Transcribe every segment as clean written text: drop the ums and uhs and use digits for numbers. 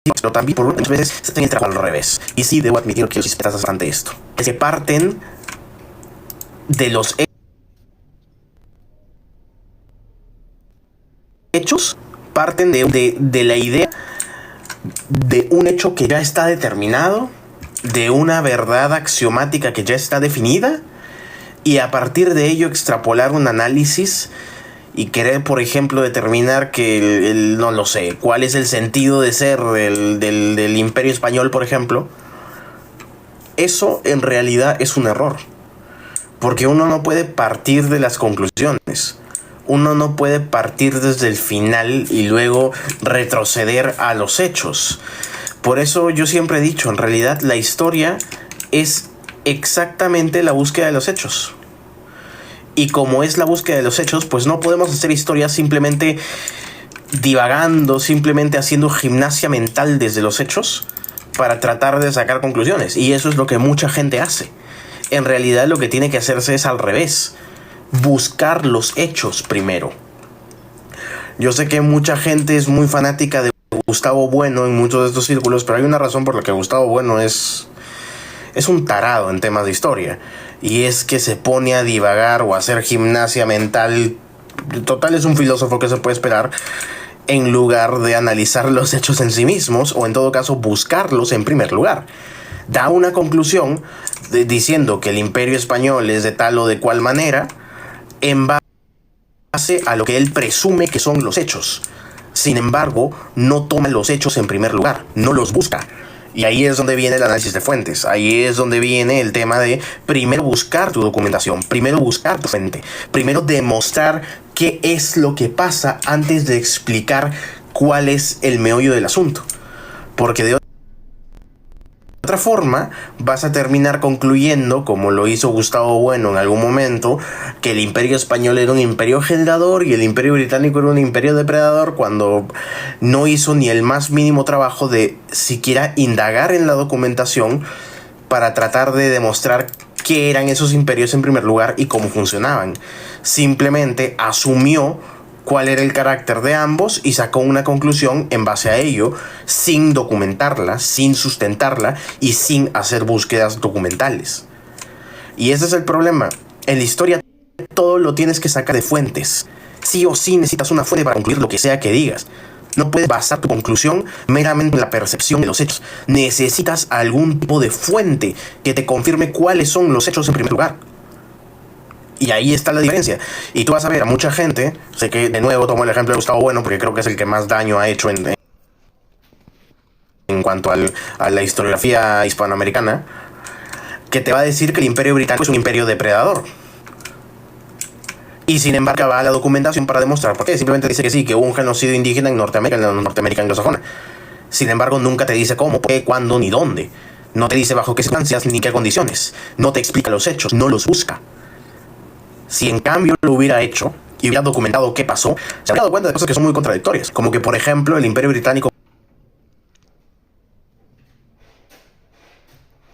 pero también por muchas veces se tiene el trabajo al revés. Y sí, debo admitir que yo sí estás bastante esto. Es que parten de los hechos, parten de la idea de un hecho que ya está determinado, de una verdad axiomática que ya está definida, y a partir de ello extrapolar un análisis y querer, por ejemplo, determinar que no lo sé, cuál es el sentido de ser del Imperio Español, por ejemplo. Eso en realidad es un error, porque uno no puede partir de las conclusiones. Uno no puede partir desde el final y luego retroceder a los hechos. Por eso yo siempre he dicho, en realidad la historia es exactamente la búsqueda de los hechos. Y como es la búsqueda de los hechos, pues no podemos hacer historia simplemente divagando, simplemente haciendo gimnasia mental desde los hechos para tratar de sacar conclusiones. Y eso es lo que mucha gente hace. En realidad lo que tiene que hacerse es al revés. Buscar los hechos primero. Yo sé que mucha gente es muy fanática de Gustavo Bueno en muchos de estos círculos, pero hay una razón por la que Gustavo Bueno es un tarado en temas de historia, y es que se pone a divagar o a hacer gimnasia mental. Total, es un filósofo que se puede esperar, en lugar de analizar los hechos en sí mismos, o en todo caso buscarlos en primer lugar. Da una conclusión diciendo que el Imperio Español es de tal o de cual manera, en base a lo que él presume que son los hechos. Sin embargo, no toma los hechos en primer lugar, no los busca. Y ahí es donde viene el análisis de fuentes. Ahí es donde viene el tema de primero buscar tu documentación, primero buscar tu fuente, primero demostrar qué es lo que pasa antes de explicar cuál es el meollo del asunto. Porque de otra forma vas a terminar concluyendo, como lo hizo Gustavo Bueno en algún momento, que el Imperio Español era un imperio generador y el Imperio Británico era un imperio depredador, cuando no hizo ni el más mínimo trabajo de siquiera indagar en la documentación para tratar de demostrar qué eran esos imperios en primer lugar y cómo funcionaban. Simplemente asumió cuál era el carácter de ambos y sacó una conclusión en base a ello, sin documentarla, sin sustentarla y sin hacer búsquedas documentales. Y ese es el problema. En la historia todo lo tienes que sacar de fuentes. Sí o sí necesitas una fuente para concluir lo que sea que digas. No puedes basar tu conclusión meramente en la percepción de los hechos. Necesitas algún tipo de fuente que te confirme cuáles son los hechos en primer lugar. Y ahí está la diferencia. Y tú vas a ver a mucha gente, sé que de nuevo tomo el ejemplo de Gustavo Bueno porque creo que es el que más daño ha hecho en cuanto a la historiografía hispanoamericana, que te va a decir que el Imperio Británico es un imperio depredador. Y sin embargo va a la documentación para demostrar por qué. Simplemente dice que sí, que hubo un genocidio indígena en Norteamérica, en la Norteamérica anglosajona. Sin embargo nunca te dice cómo, por qué, cuándo ni dónde. No te dice bajo qué circunstancias ni qué condiciones. No te explica los hechos, no los busca. Si en cambio lo hubiera hecho y hubiera documentado qué pasó, se habría dado cuenta de cosas que son muy contradictorias. Como que, por ejemplo, el Imperio Británico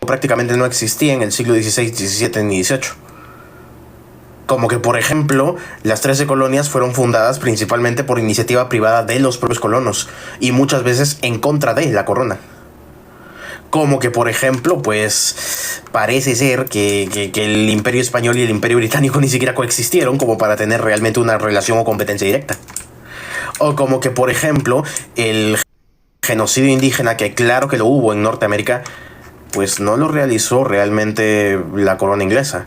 prácticamente no existía en el siglo XVI, XVII ni XVIII. Como que, por ejemplo, las 13 colonias fueron fundadas principalmente por iniciativa privada de los propios colonos y muchas veces en contra de la corona. Como que, por ejemplo, pues parece ser que el Imperio Español y el Imperio Británico ni siquiera coexistieron como para tener realmente una relación o competencia directa. O como que, por ejemplo, el genocidio indígena, que claro que lo hubo en Norteamérica, pues no lo realizó realmente la corona inglesa.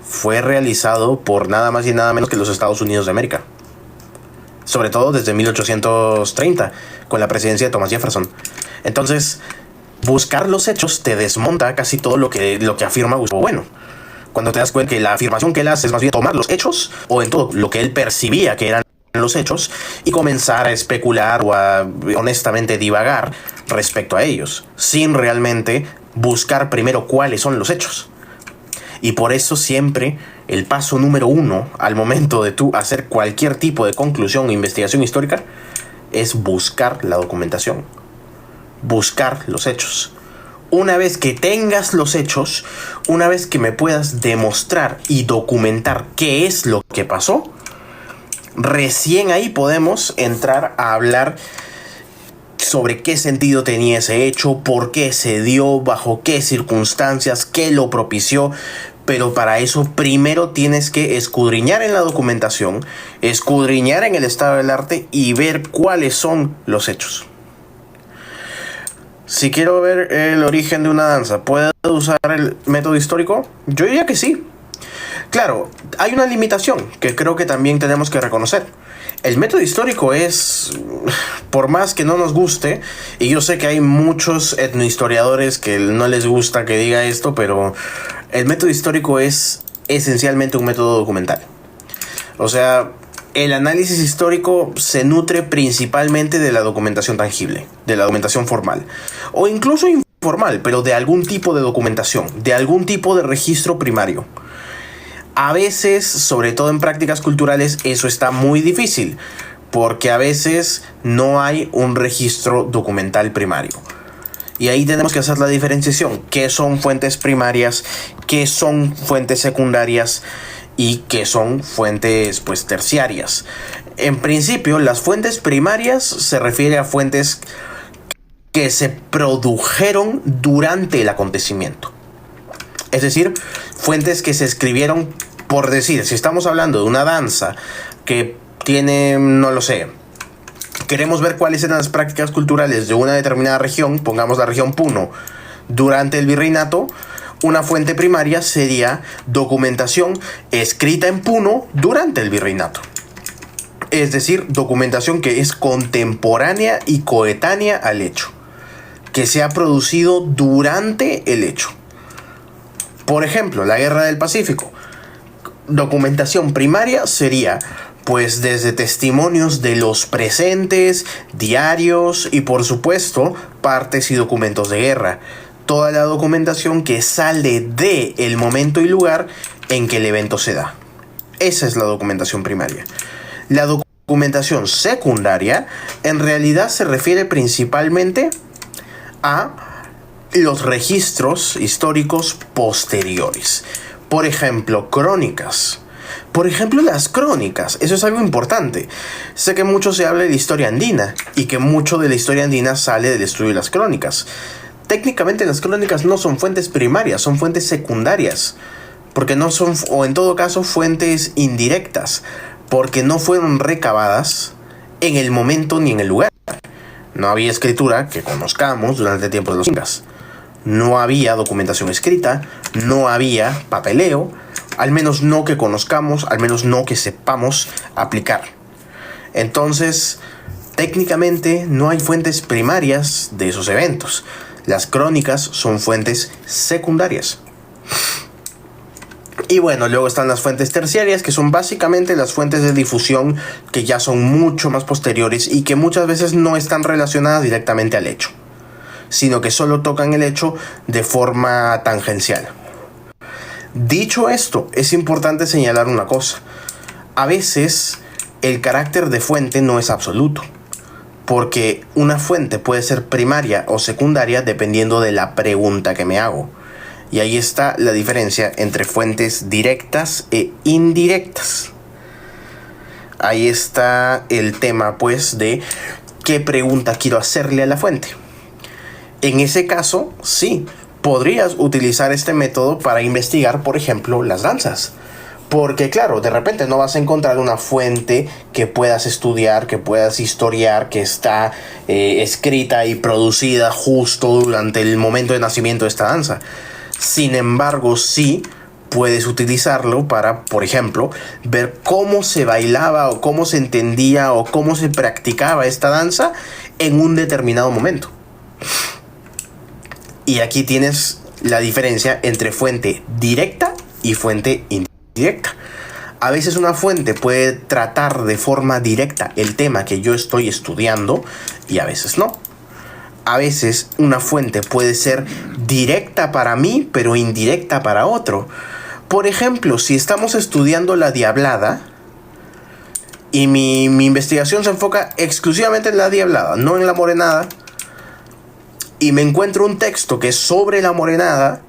Fue realizado por nada más y nada menos que los Estados Unidos de América. Sobre todo desde 1830, con la presidencia de Thomas Jefferson. Entonces, buscar los hechos te desmonta casi todo lo que afirma Gustavo Bueno. Cuando te das cuenta que la afirmación que él hace es más bien tomar los hechos, o en todo lo que él percibía que eran los hechos, y comenzar a especular o a honestamente divagar respecto a ellos, sin realmente buscar primero cuáles son los hechos. Y por eso siempre el paso número 1 al momento de tú hacer cualquier tipo de conclusión o investigación histórica es buscar la documentación, buscar los hechos. Una vez que tengas los hechos, una vez que me puedas demostrar y documentar qué es lo que pasó, recién ahí podemos entrar a hablar sobre qué sentido tenía ese hecho, por qué se dio, bajo qué circunstancias, qué lo propició. Pero para eso primero tienes que escudriñar en la documentación, escudriñar en el estado del arte y ver cuáles son los hechos. Si quiero ver el origen de una danza, ¿puedo usar el método histórico? Yo diría que sí. Claro, hay una limitación que creo que también tenemos que reconocer. El método histórico es, por más que no nos guste, y yo sé que hay muchos etnohistoriadores que no les gusta que diga esto, pero el método histórico es esencialmente un método documental. O sea, el análisis histórico se nutre principalmente de la documentación tangible, de la documentación formal, o incluso informal, pero de algún tipo de documentación, de algún tipo de registro primario. A veces, sobre todo en prácticas culturales, eso está muy difícil, porque a veces no hay un registro documental primario. Y ahí tenemos que hacer la diferenciación. ¿Qué son fuentes primarias? ¿Qué son fuentes secundarias? ¿Y qué son fuentes terciarias? En principio, las fuentes primarias se refiere a fuentes que se produjeron durante el acontecimiento. Es decir, fuentes que se escribieron, por decir, si estamos hablando de una danza que tiene, no lo sé, queremos ver cuáles eran las prácticas culturales de una determinada región, pongamos la región Puno, durante el virreinato, una fuente primaria sería documentación escrita en Puno durante el virreinato. Es decir, documentación que es contemporánea y coetánea al hecho, que se ha producido durante el hecho. Por ejemplo, la Guerra del Pacífico. Documentación primaria sería, pues, desde testimonios de los presentes, diarios y, por supuesto, partes y documentos de guerra. Toda la documentación que sale del momento y lugar en que el evento se da. Esa es la documentación primaria. La documentación secundaria en realidad se refiere principalmente a los registros históricos posteriores. Por ejemplo, crónicas. Por ejemplo, las crónicas. Eso es algo importante. Sé que mucho se habla de la historia andina y que mucho de la historia andina sale del estudio de las crónicas. Técnicamente las crónicas no son fuentes primarias, son fuentes secundarias. Porque no son, o en todo caso, fuentes indirectas. Porque no fueron recabadas en el momento ni en el lugar. No había escritura que conozcamos durante el tiempo de los incas. No había documentación escrita, no había papeleo, al menos no que conozcamos, al menos no que sepamos aplicar. Entonces, técnicamente no hay fuentes primarias de esos eventos. Las crónicas son fuentes secundarias. Y bueno, luego están las fuentes terciarias, que son básicamente las fuentes de difusión que ya son mucho más posteriores y que muchas veces no están relacionadas directamente al hecho, sino que solo tocan el hecho de forma tangencial. Dicho esto, es importante señalar una cosa. A veces el carácter de fuente no es absoluto, porque una fuente puede ser primaria o secundaria dependiendo de la pregunta que me hago. Y ahí está la diferencia entre fuentes directas e indirectas. Ahí está el tema, pues, de qué pregunta quiero hacerle a la fuente. En ese caso, sí, podrías utilizar este método para investigar, por ejemplo, las danzas. Porque, claro, de repente no vas a encontrar una fuente que puedas estudiar, que puedas historiar, que está escrita y producida justo durante el momento de nacimiento de esta danza. Sin embargo, sí puedes utilizarlo para, por ejemplo, ver cómo se bailaba o cómo se entendía o cómo se practicaba esta danza en un determinado momento. Y aquí tienes la diferencia entre fuente directa y fuente indirecta. A veces una fuente puede tratar de forma directa el tema que yo estoy estudiando y a veces no. A veces una fuente puede ser directa para mí, pero indirecta para otro. Por ejemplo, si estamos estudiando la Diablada y mi investigación se enfoca exclusivamente en la Diablada, no en la Morenada, y me encuentro un texto que es sobre la Morenada,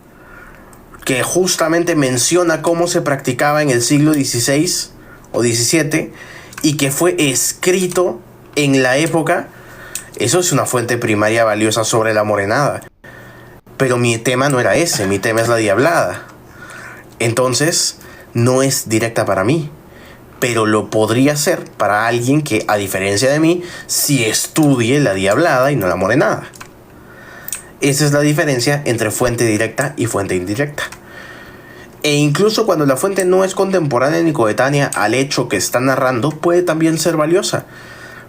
que justamente menciona cómo se practicaba en el siglo XVI o XVII y que fue escrito en la época, Eso es una fuente primaria valiosa sobre la morenada. Pero mi tema no era ese, mi tema es la diablada. Entonces, no es directa para mí. Pero lo podría ser para alguien que, a diferencia de mí, sí estudie la diablada y no la morenada. Esa es la diferencia entre fuente directa y fuente indirecta. E incluso cuando la fuente no es contemporánea ni coetánea al hecho que está narrando, puede también ser valiosa.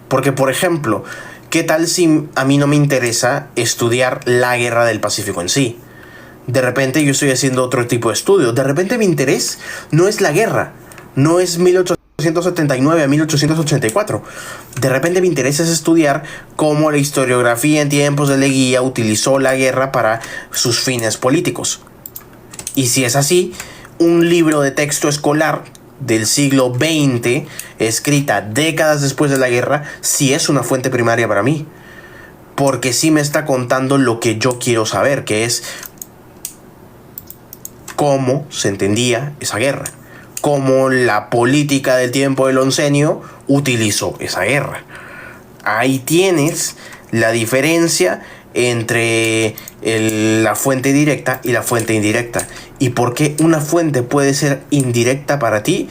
Porque, por ejemplo, ¿qué tal si a mí no me interesa estudiar la guerra del Pacífico en sí? De repente yo estoy haciendo otro tipo de estudio. De repente mi interés no es la guerra. No es 1879 a 1884. De repente mi interés es estudiar cómo la historiografía en tiempos de Leguía utilizó la guerra para sus fines políticos. Y si es así, un libro de texto escolar del siglo XX, escrita décadas después de la guerra, sí es una fuente primaria para mí. Porque sí me está contando lo que yo quiero saber, que es cómo se entendía esa guerra. Cómo la política del tiempo del oncenio utilizó esa guerra. Ahí tienes la diferencia entre la fuente directa y la fuente indirecta. Y por qué una fuente puede ser indirecta para ti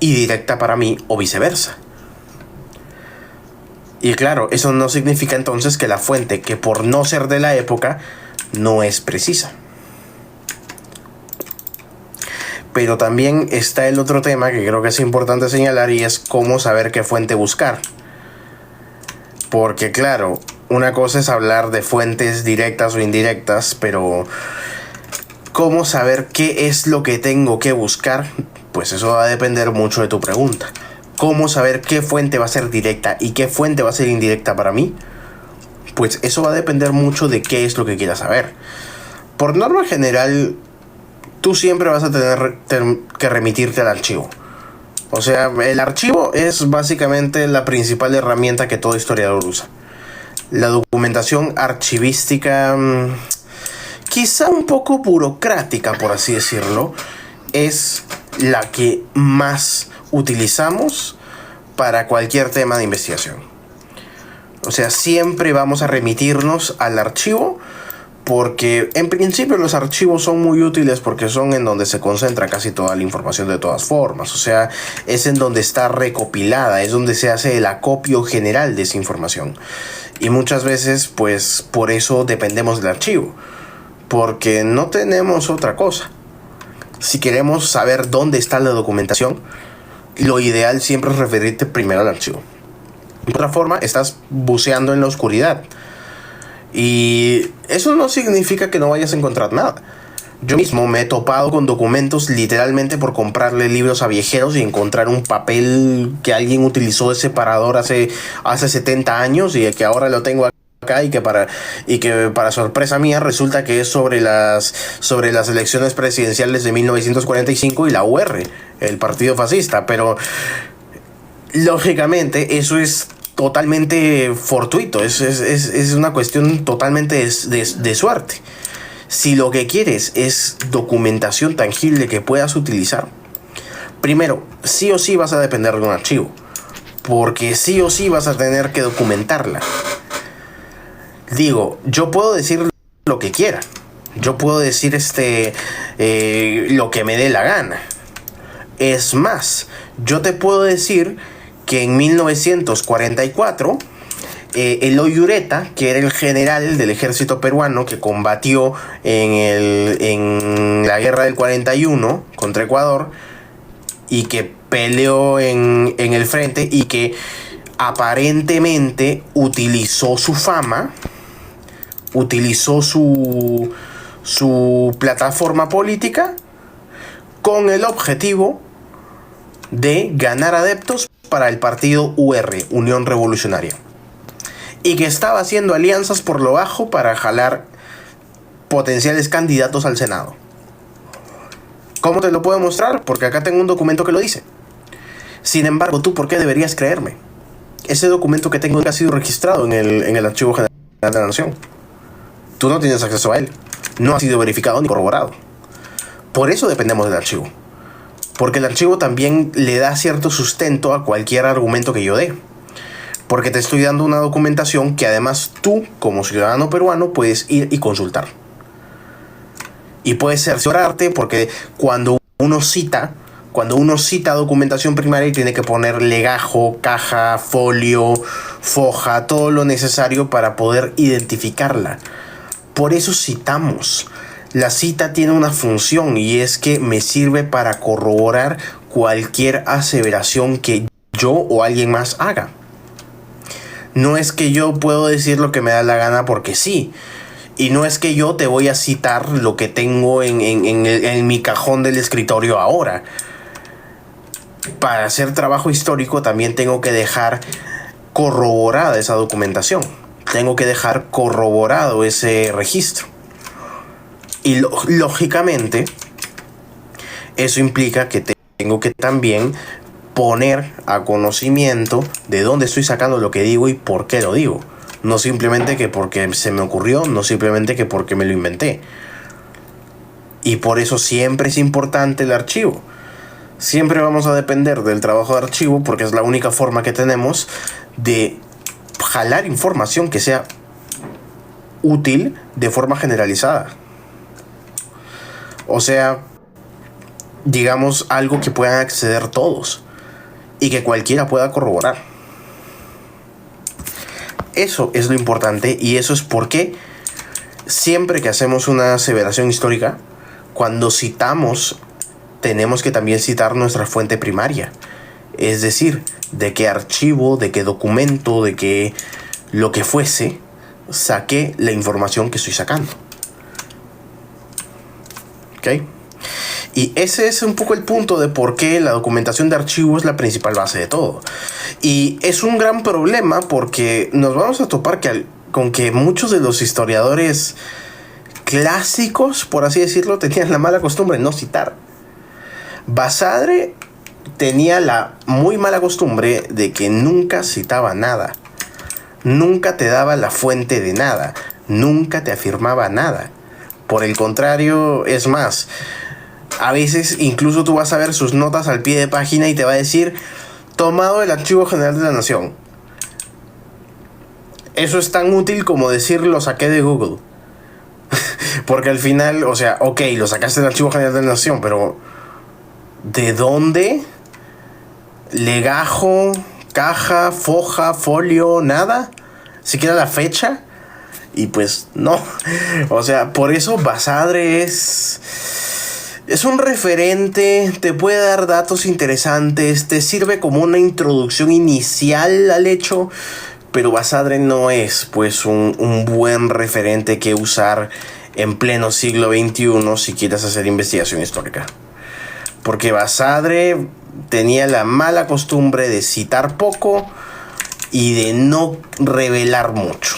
y directa para mí o viceversa. Y claro, eso no significa entonces que la fuente, que por no ser de la época, no es precisa. Pero también está el otro tema que creo que es importante señalar, y es cómo saber qué fuente buscar. Porque claro, una cosa es hablar de fuentes directas o indirectas, pero ¿cómo saber qué es lo que tengo que buscar? Pues eso va a depender mucho de tu pregunta. ¿Cómo saber qué fuente va a ser directa y qué fuente va a ser indirecta para mí? Pues eso va a depender mucho de qué es lo que quieras saber. Por norma general, tú siempre vas a tener que remitirte al archivo. O sea, el archivo es básicamente la principal herramienta que todo historiador usa. La documentación archivística, quizá un poco burocrática, por así decirlo, es la que más utilizamos para cualquier tema de investigación. O sea, siempre vamos a remitirnos al archivo, porque en principio los archivos son muy útiles porque son en donde se concentra casi toda la información de todas formas. O sea, es en donde está recopilada, es donde se hace el acopio general de esa información. Y muchas veces, pues, por eso dependemos del archivo, porque no tenemos otra cosa. Si queremos saber dónde está la documentación, lo ideal siempre es referirte primero al archivo. De otra forma, estás buceando en la oscuridad. Y eso no significa que no vayas a encontrar nada. Yo mismo me he topado con documentos literalmente por comprarle libros a viajeros y encontrar un papel que alguien utilizó de separador hace 70 años y que ahora lo tengo acá, y que para sorpresa mía resulta que es sobre las elecciones presidenciales de 1945 y la UR, el partido fascista. Pero lógicamente eso es totalmente fortuito, es una cuestión totalmente de suerte. Si lo que quieres es documentación tangible que puedas utilizar, primero, sí o sí vas a depender de un archivo, porque sí o sí vas a tener que documentarla. Digo, yo puedo decir lo que quiera, yo puedo decir lo que me dé la gana. Es más, yo te puedo decir que en 1944 Eloy Ureta, que era el general del ejército peruano que combatió en la guerra del 41 contra Ecuador y que peleó en el frente y que aparentemente utilizó su fama, utilizó su plataforma política con el objetivo de ganar adeptos para el partido UR, Unión Revolucionaria, y que estaba haciendo alianzas por lo bajo para jalar potenciales candidatos al Senado. ¿Cómo te lo puedo mostrar? Porque acá tengo un documento que lo dice. Sin embargo, ¿tú por qué deberías creerme? Ese documento que tengo ha sido registrado en el Archivo General de la Nación. Tú no tienes acceso a él. No ha sido verificado ni corroborado. Por eso dependemos del archivo. Porque el archivo también le da cierto sustento a cualquier argumento que yo dé. porque te estoy dando una documentación que además tú, como ciudadano peruano, puedes ir y consultar. Y puedes cerciorarte porque cuando uno cita documentación primaria, tiene que poner legajo, caja, folio, foja, todo lo necesario para poder identificarla. Por eso citamos. La cita tiene una función y es que me sirve para corroborar cualquier aseveración que yo o alguien más haga. No es que yo puedo decir lo que me da la gana porque sí. Y no es que yo te voy a citar lo que tengo en mi cajón del escritorio ahora. Para hacer trabajo histórico también tengo que dejar corroborada esa documentación. Tengo que dejar corroborado ese registro. Y lógicamente, eso implica que tengo que también poner a conocimiento de dónde estoy sacando lo que digo y por qué lo digo. No simplemente que porque se me ocurrió, no simplemente que porque me lo inventé. Y por eso siempre es importante el archivo. Siempre vamos a depender del trabajo de archivo porque es la única forma que tenemos de jalar información que sea útil de forma generalizada. O sea, digamos algo que puedan acceder todos y que cualquiera pueda corroborar. Eso es lo importante y eso es por qué siempre que hacemos una aseveración histórica, cuando citamos, tenemos que también citar nuestra fuente primaria. Es decir, de qué archivo, de qué documento, de qué lo que fuese, saqué la información que estoy sacando. ¿Ok? Y ese es un poco el punto de por qué la documentación de archivo es la principal base de todo. Y es un gran problema porque nos vamos a topar con que muchos de los historiadores clásicos, por así decirlo, tenían la mala costumbre de no citar. Basadre tenía la muy mala costumbre de que nunca citaba nada. Nunca te daba la fuente de nada. Nunca te afirmaba nada. Por el contrario, es más, a veces incluso tú vas a ver sus notas al pie de página y te va a decir tomado del Archivo General de la Nación. Eso es tan útil como decir lo saqué de Google. Porque al final, o sea, ok, lo sacaste del Archivo General de la Nación, pero ¿de dónde? Legajo, caja, foja, folio, nada. Siquiera la fecha. Y pues no. O sea, por eso Basadre es un referente, te puede dar datos interesantes, te sirve como una introducción inicial al hecho, pero Basadre no es pues un buen referente que usar en pleno siglo XXI si quieres hacer investigación histórica. Porque Basadre tenía la mala costumbre de citar poco y de no revelar mucho.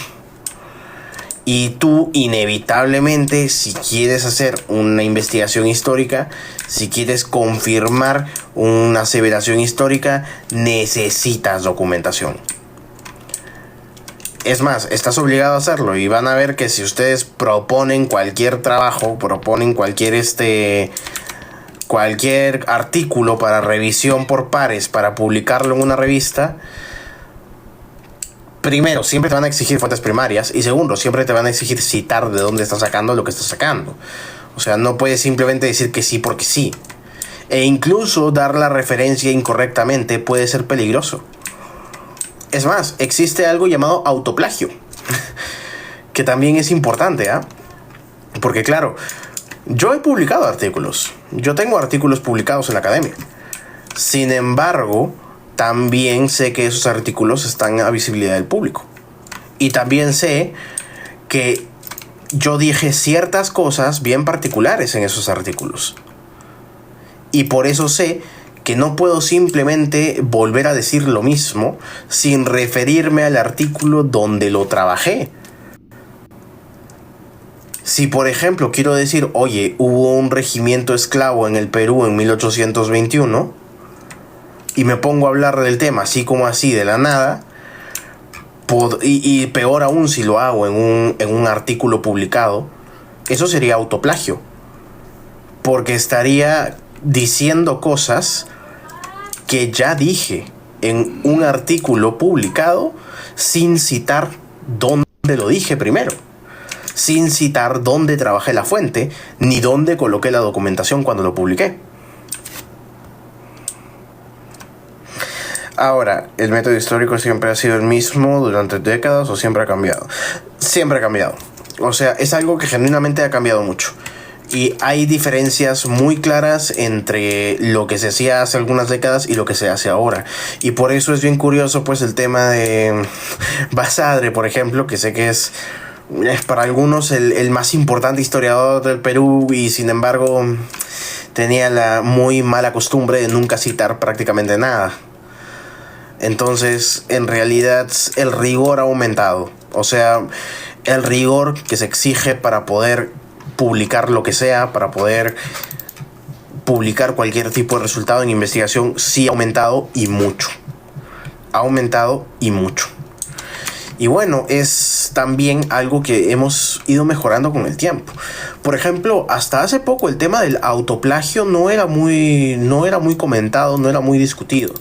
Y tú inevitablemente, si quieres hacer una investigación histórica, si quieres confirmar una aseveración histórica, necesitas documentación. Es más, estás obligado a hacerlo y van a ver que si ustedes proponen cualquier trabajo, proponen cualquier artículo para revisión por pares, para publicarlo en una revista, primero, siempre te van a exigir fuentes primarias. Y segundo, siempre te van a exigir citar de dónde estás sacando lo que estás sacando. O sea, no puedes simplemente decir que sí porque sí. E incluso dar la referencia incorrectamente puede ser peligroso. Es más, existe algo llamado autoplagio. Que también es importante, ¿ah? Porque claro, yo he publicado artículos. Yo tengo artículos publicados en la academia. Sin embargo, también sé que esos artículos están a visibilidad del público. Y también sé que yo dije ciertas cosas bien particulares en esos artículos. Y por eso sé que no puedo simplemente volver a decir lo mismo sin referirme al artículo donde lo trabajé. Si por ejemplo quiero decir, oye, hubo un regimiento esclavo en el Perú en 1821... y me pongo a hablar del tema así como así de la nada, y peor aún si lo hago en un artículo publicado, eso sería autoplagio. Porque estaría diciendo cosas que ya dije en un artículo publicado, sin citar dónde lo dije primero, sin citar dónde trabajé la fuente, ni dónde coloqué la documentación cuando lo publiqué. Ahora, ¿el método histórico siempre ha sido el mismo durante décadas o siempre ha cambiado? Siempre ha cambiado. O sea, es algo que genuinamente ha cambiado mucho. Y hay diferencias muy claras entre lo que se hacía hace algunas décadas y lo que se hace ahora. Y por eso es bien curioso pues el tema de Basadre, por ejemplo, que sé que es para algunos el más importante historiador del Perú, y sin embargo tenía la muy mala costumbre de nunca citar prácticamente nada. Entonces, en realidad, el rigor ha aumentado. O sea, el rigor que se exige para poder publicar lo que sea, para poder publicar cualquier tipo de resultado en investigación, sí ha aumentado y mucho. Ha aumentado y mucho. Y bueno, es también algo que hemos ido mejorando con el tiempo. Por ejemplo, hasta hace poco el tema del autoplagio no era muy comentado, no era muy discutido.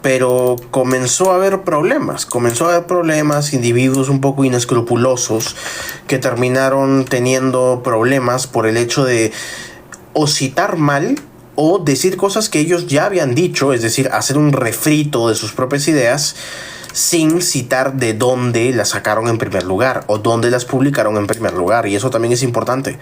Pero comenzó a haber problemas, individuos un poco inescrupulosos que terminaron teniendo problemas por el hecho de o citar mal o decir cosas que ellos ya habían dicho, es decir, hacer un refrito de sus propias ideas sin citar de dónde las sacaron en primer lugar o dónde las publicaron en primer lugar, y eso también es importante.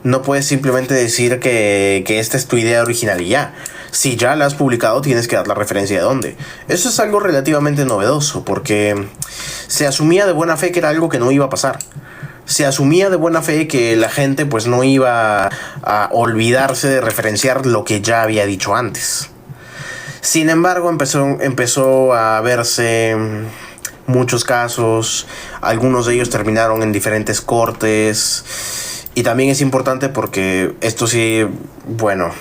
No puedes simplemente decir que esta es tu idea original y ya. Si ya la has publicado, tienes que dar la referencia de dónde. Eso es algo relativamente novedoso, porque se asumía de buena fe que era algo que no iba a pasar. Se asumía de buena fe que la gente pues no iba a olvidarse de referenciar lo que ya había dicho antes. Sin embargo, empezó a verse muchos casos. Algunos de ellos terminaron en diferentes cortes. Y también es importante porque esto sí, bueno,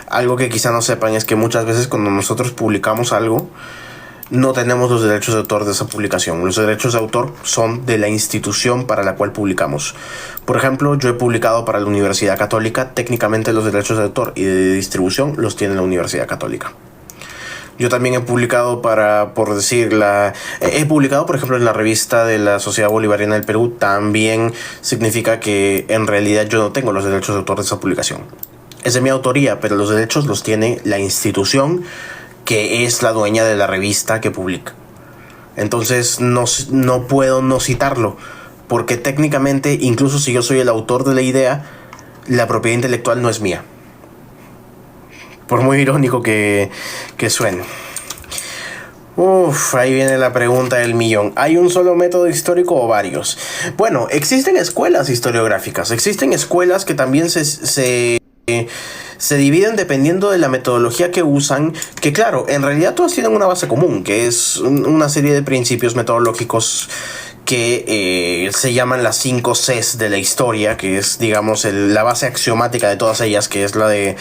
algo que quizá no sepan es que muchas veces cuando nosotros publicamos algo, no tenemos los derechos de autor de esa publicación. Los derechos de autor son de la institución para la cual publicamos. Por ejemplo, yo he publicado para la Universidad Católica. Técnicamente los derechos de autor y de distribución los tiene la Universidad Católica. Yo también he publicado he publicado, por ejemplo, en la revista de la Sociedad Bolivariana del Perú. También significa que en realidad yo no tengo los derechos de autor de esa publicación. Es de mi autoría, pero los derechos los tiene la institución que es la dueña de la revista que publica. Entonces no puedo no citarlo, porque técnicamente, incluso si yo soy el autor de la idea, la propiedad intelectual no es mía. Por muy irónico que suene. Ahí viene la pregunta del millón. ¿Hay un solo método histórico o varios? Bueno, existen escuelas historiográficas. Existen escuelas que también se dividen dependiendo de la metodología que usan. Que claro, en realidad todas tienen una base común, que es una serie de principios metodológicos que se llaman las 5 Cs de la historia, que es, digamos, la base axiomática de todas ellas, que es la de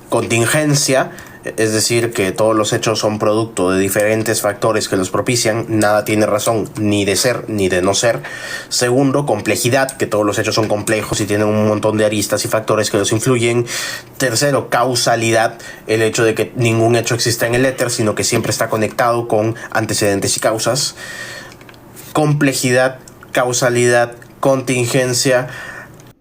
contingencia, es decir, que todos los hechos son producto de diferentes factores que los propician, nada tiene razón ni de ser ni de no ser. Segundo, complejidad, que todos los hechos son complejos y tienen un montón de aristas y factores que los influyen. Tercero, causalidad, el hecho de que ningún hecho exista en el éter, sino que siempre está conectado con antecedentes y causas. Complejidad, causalidad, contingencia,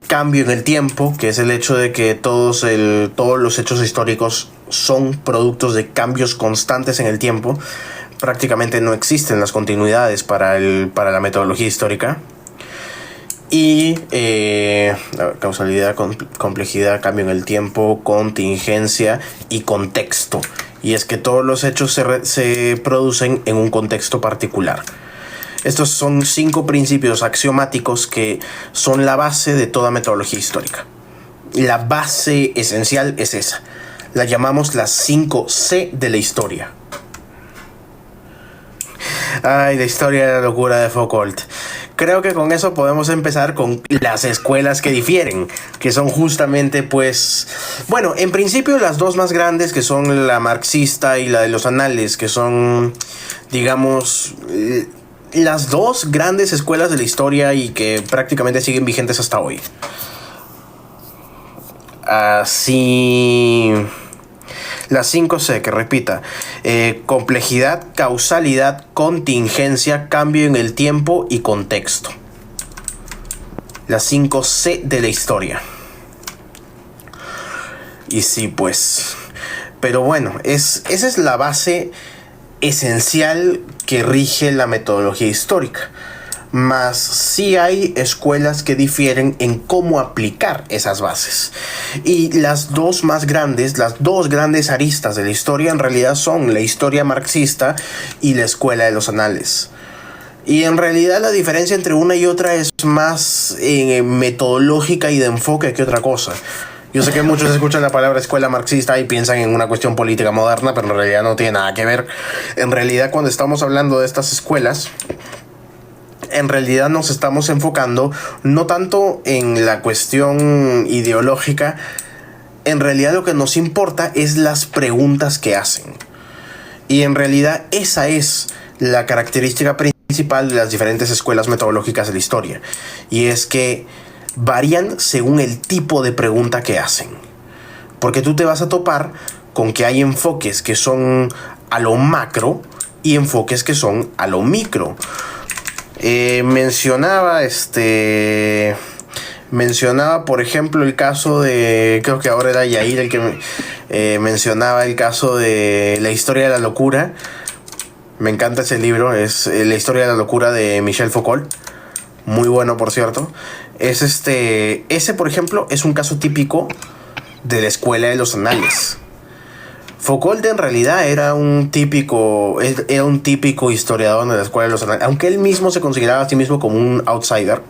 cambio en el tiempo, que es el hecho de que todos los hechos históricos son productos de cambios constantes en el tiempo. Prácticamente no existen las continuidades para la metodología histórica. Y causalidad, complejidad, cambio en el tiempo, contingencia y contexto. Y es que todos los hechos se producen en un contexto particular. Estos son 5 principios axiomáticos que son la base de toda metodología histórica. La base esencial es esa. La llamamos las 5 C de la historia. Ay, la historia de la locura de Foucault. Creo que con eso podemos empezar con las escuelas que difieren, que son justamente, pues, bueno, en principio las dos más grandes, que son la marxista y la de los anales, que son, digamos, las dos grandes escuelas de la historia y que prácticamente siguen vigentes hasta hoy. Así, Las 5C, que repita. Complejidad, causalidad, contingencia, cambio en el tiempo y contexto. Las 5C de la historia. Y sí, pues. Pero bueno, esa es la base esencial que rige la metodología histórica. Mas sí hay escuelas que difieren en cómo aplicar esas bases. Y las dos grandes aristas de la historia en realidad son la historia marxista y la escuela de los anales. Y en realidad la diferencia entre una y otra es más metodológica y de enfoque que otra cosa. Yo sé que muchos escuchan la palabra escuela marxista y piensan en una cuestión política moderna, pero en realidad no tiene nada que ver. En realidad, cuando estamos hablando de estas escuelas, en realidad nos estamos enfocando no tanto en la cuestión ideológica. En realidad lo que nos importa es las preguntas que hacen. Y en realidad esa es la característica principal de las diferentes escuelas metodológicas de la historia. Y es que varían según el tipo de pregunta que hacen. Porque tú te vas a topar con que hay enfoques que son a lo macro y enfoques que son a lo micro. Mencionaba por ejemplo el caso de, creo que ahora era Yair el que mencionaba el caso de La historia de la locura. Me encanta ese libro, es La historia de la locura de Michel Foucault. Muy bueno, por cierto. Ese, por ejemplo, es un caso típico de la escuela de los anales. Foucault en realidad era un típico historiador de la escuela de los anales. Aunque él mismo se consideraba a sí mismo como un outsider,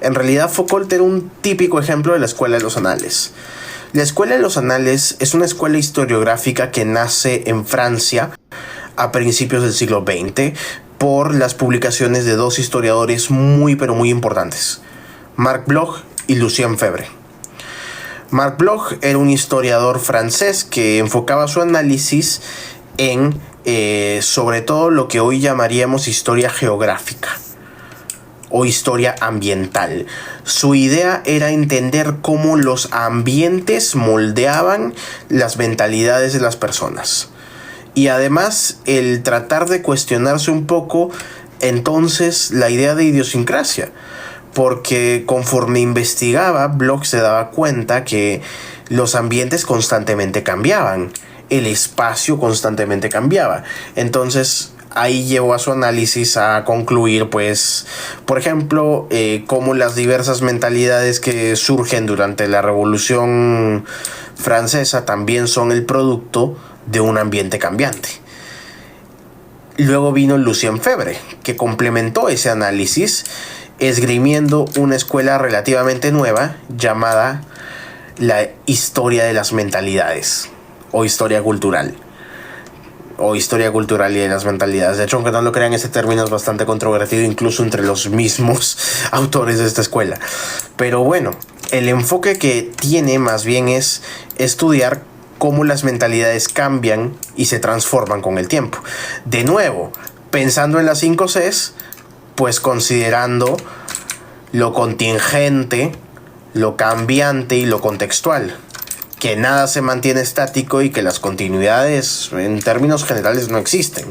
en realidad Foucault era un típico ejemplo de la escuela de los anales. La escuela de los anales es una escuela historiográfica que nace en Francia a principios del siglo XX por las publicaciones de dos historiadores muy pero muy importantes, Marc Bloch y Lucien Febvre. Marc Bloch era un historiador francés que enfocaba su análisis en sobre todo lo que hoy llamaríamos historia geográfica o historia ambiental. Su idea era entender cómo los ambientes moldeaban las mentalidades de las personas. Y además el tratar de cuestionarse un poco entonces la idea de idiosincrasia. Porque conforme investigaba, Bloch se daba cuenta que los ambientes constantemente cambiaban. El espacio constantemente cambiaba. Entonces ahí llevó a su análisis a concluir, pues, por ejemplo, cómo las diversas mentalidades que surgen durante la Revolución Francesa también son el producto de un ambiente cambiante. Luego vino Lucien Febvre, que complementó ese análisis esgrimiendo una escuela relativamente nueva llamada la historia de las mentalidades o historia cultural y de las mentalidades. De hecho, aunque no lo crean, ese término es bastante controvertido incluso entre los mismos autores de esta escuela. Pero bueno, el enfoque que tiene más bien es estudiar cómo las mentalidades cambian y se transforman con el tiempo. De nuevo, pensando en las 5 Cs, pues considerando lo contingente, lo cambiante y lo contextual. Que nada se mantiene estático y que las continuidades en términos generales no existen.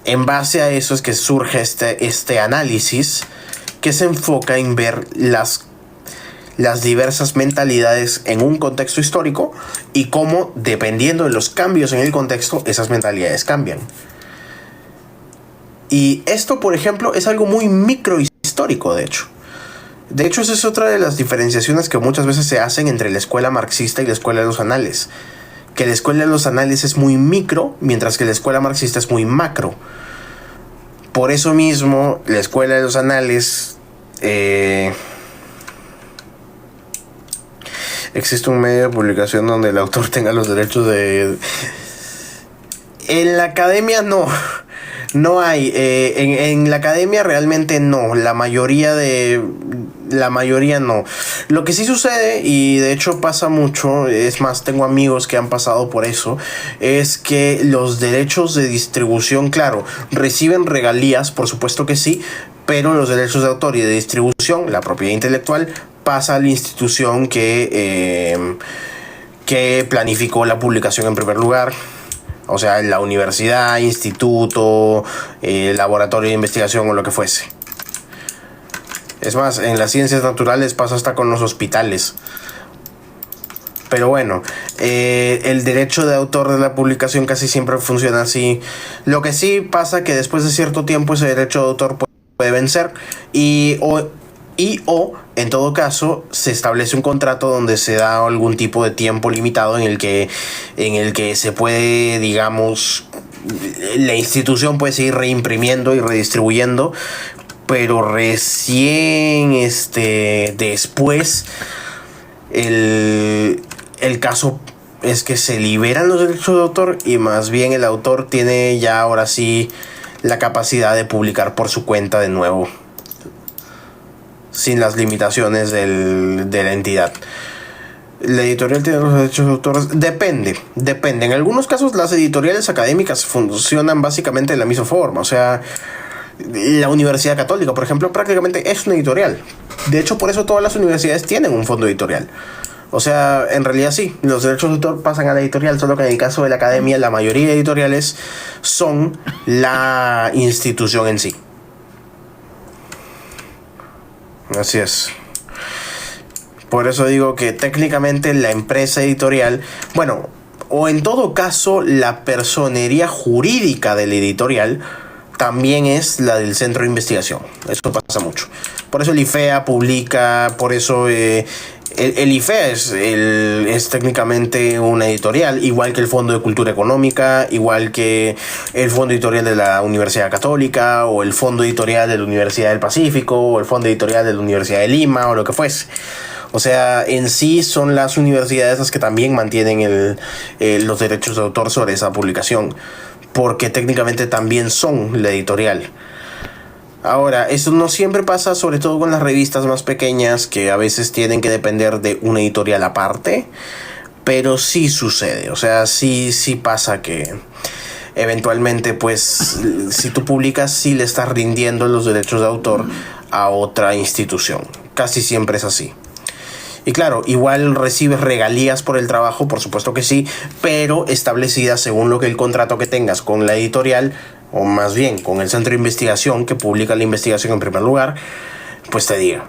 En base a eso es que surge este análisis que se enfoca en ver las diversas mentalidades en un contexto histórico y cómo, dependiendo de los cambios en el contexto, esas mentalidades cambian. Y esto, por ejemplo, es algo muy microhistórico, de hecho. De hecho, esa es otra de las diferenciaciones que muchas veces se hacen entre la escuela marxista y la escuela de los anales. Que la escuela de los anales es muy micro, mientras que la escuela marxista es muy macro. Por eso mismo, la escuela de los anales... existe un medio de publicación donde el autor tenga los derechos de... En la academia no. No hay. En la academia realmente no. La mayoría no. Lo que sí sucede, y de hecho pasa mucho, es más, tengo amigos que han pasado por eso, es que los derechos de distribución, claro, reciben regalías, por supuesto que sí, pero los derechos de autor y de distribución, la propiedad intelectual, pasa a la institución que que planificó la publicación en primer lugar. O sea, la universidad, instituto, laboratorio de investigación o lo que fuese. Es más, en las ciencias naturales pasa hasta con los hospitales. Pero bueno, el derecho de autor de la publicación casi siempre funciona así. Lo que sí pasa que después de cierto tiempo ese derecho de autor puede vencer o en todo caso se establece un contrato donde se da algún tipo de tiempo limitado en el que se puede, digamos, la institución puede seguir reimprimiendo y redistribuyendo, pero recién después el caso es que se liberan los derechos de autor y más bien el autor tiene ya ahora sí la capacidad de publicar por su cuenta de nuevo, sin las limitaciones de la entidad. La editorial tiene los derechos de autor. Depende. En algunos casos las editoriales académicas funcionan básicamente de la misma forma. O sea, la Universidad Católica, por ejemplo, prácticamente es una editorial. De hecho, por eso todas las universidades tienen un fondo editorial. O sea, en realidad sí, los derechos de autor pasan a la editorial, solo que en el caso de la academia la mayoría de editoriales son la institución en sí. Así es. Por eso digo que técnicamente la empresa editorial, bueno, o en todo caso la personería jurídica del editorial también es la del centro de investigación. Eso pasa mucho. Por eso el IFEA publica, por eso el IFEA es técnicamente una editorial, igual que el Fondo de Cultura Económica, igual que el Fondo Editorial de la Universidad Católica, o el Fondo Editorial de la Universidad del Pacífico, o el Fondo Editorial de la Universidad de Lima, o lo que fuese. O sea, en sí son las universidades las que también mantienen los derechos de autor sobre esa publicación, porque técnicamente también son la editorial. Ahora, eso no siempre pasa, sobre todo con las revistas más pequeñas, que a veces tienen que depender de una editorial aparte, pero sí sucede. O sea, sí pasa que eventualmente, pues, si tú publicas, sí le estás rindiendo los derechos de autor a otra institución. Casi siempre es así. Y claro, igual recibes regalías por el trabajo, por supuesto que sí, pero establecidas según lo que el contrato que tengas con la editorial, o más bien con el centro de investigación que publica la investigación en primer lugar, pues te diga.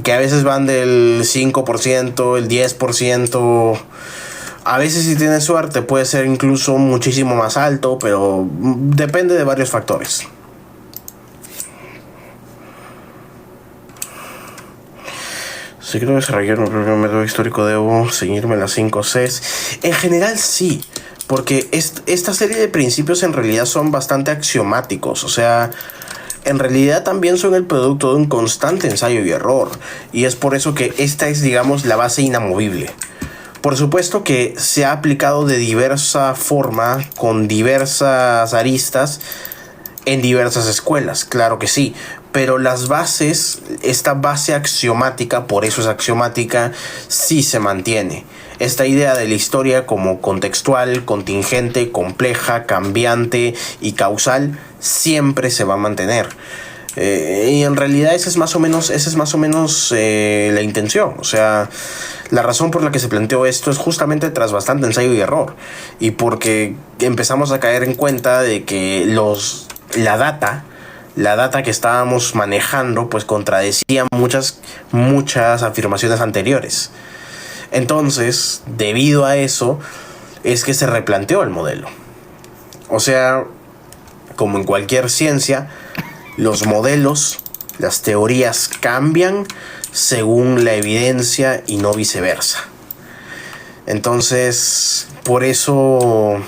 Que a veces van del 5%, el 10%, a veces si tienes suerte puede ser incluso muchísimo más alto, pero depende de varios factores. Si quiero desarrollar mi propio método histórico, debo seguirme las 5 Cs. En general sí, porque esta serie de principios en realidad son bastante axiomáticos. O sea, en realidad también son el producto de un constante ensayo y error. Y es por eso que esta es, digamos, la base inamovible. Por supuesto que se ha aplicado de diversa forma, con diversas aristas, en diversas escuelas, claro que sí. Pero las bases, esta base axiomática, por eso es axiomática, sí se mantiene. Esta idea de la historia como contextual, contingente, compleja, cambiante y causal siempre se va a mantener. Y en realidad esa es más o menos la intención. O sea, la razón por la que se planteó esto es justamente tras bastante ensayo y error. Y porque empezamos a caer en cuenta de que la data que estábamos manejando pues contradecía muchas afirmaciones anteriores. Entonces, debido a eso, es que se replanteó el modelo. O sea, como en cualquier ciencia, los modelos, las teorías cambian según la evidencia y no viceversa. Entonces, por eso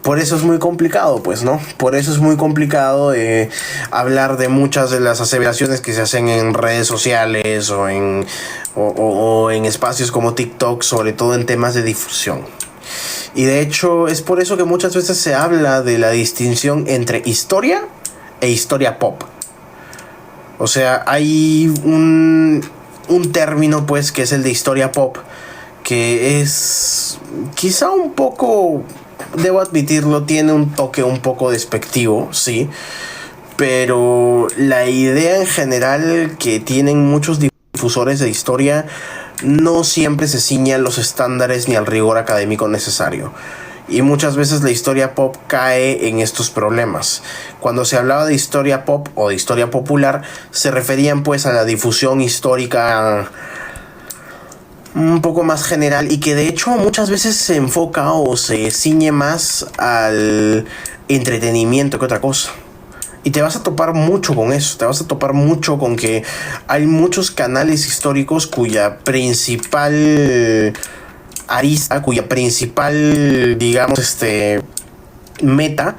es muy complicado, pues, ¿no? Por eso es muy complicado hablar de muchas de las aseveraciones que se hacen en redes sociales o en espacios como TikTok, sobre todo en temas de difusión. Y de hecho es por eso que muchas veces se habla de la distinción entre historia e historia pop. O sea, hay un término, pues, que es el de historia pop, que es quizá un poco, debo admitirlo, tiene un toque un poco despectivo, sí. Pero la idea en general que tienen muchos difusores de historia no siempre se ciñe a los estándares ni al rigor académico necesario. Y muchas veces la historia pop cae en estos problemas. Cuando se hablaba de historia pop o de historia popular, se referían pues a la difusión histórica un poco más general, y que de hecho muchas veces se enfoca o se ciñe más al entretenimiento que otra cosa. Y te vas a topar mucho con eso, te vas a topar mucho con que hay muchos canales históricos cuya principal arista, cuya principal, digamos, meta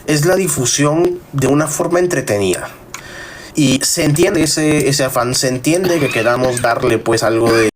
es la difusión de una forma entretenida. Y se entiende ese afán, se entiende que queramos darle pues algo de